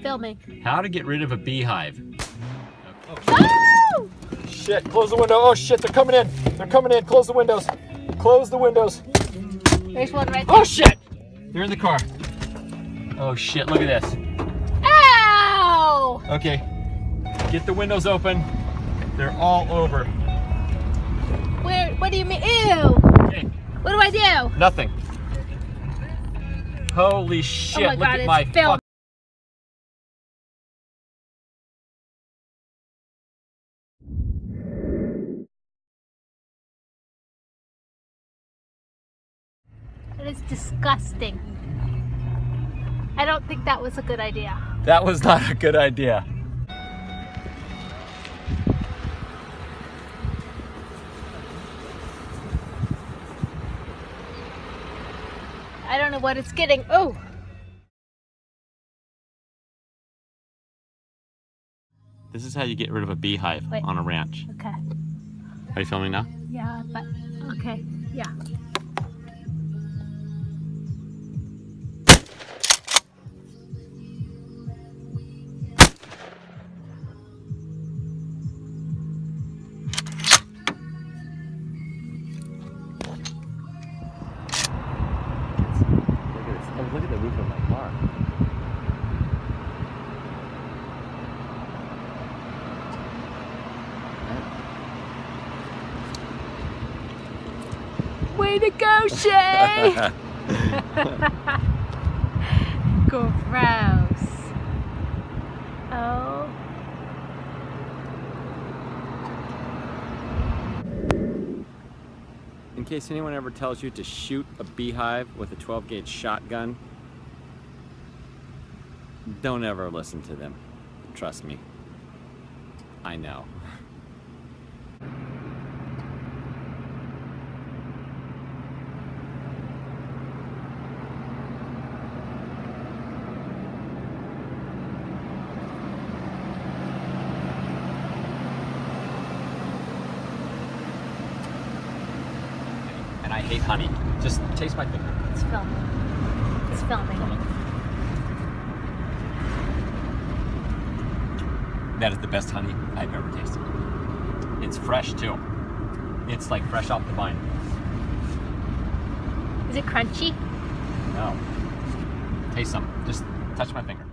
filming. How to get rid of a beehive. Oh! Shit, close the window. Oh shit, they're coming in. They're coming in. Close the windows. Close the windows. There's one right there. Oh shit! They're in the car. Oh shit, look at this. Ow! Okay, get the windows open. They're all over. Where? What do you mean? Ew! Okay, What do I do? nothing. Holy shit, Oh my look God, at it's my filmed. That is disgusting. I don't think that was a good idea. That was not a good idea. I don't know what it's getting. Oh! This is how you get rid of a beehive Wait. on a ranch. Okay. Are you filming now? Yeah, but okay. Yeah. Look at this. Oh, look at the roof of my car. Way to go, Shay! Gross. Oh. In case anyone ever tells you to shoot a beehive with a 12-gauge shotgun, don't ever listen to them. Trust me. I know. And I hate honey. Just taste my finger. It's filming. It's filming. That is the best honey I've ever tasted. It's fresh too. It's like fresh off the vine. Is it crunchy? No. Taste some. Just touch my finger.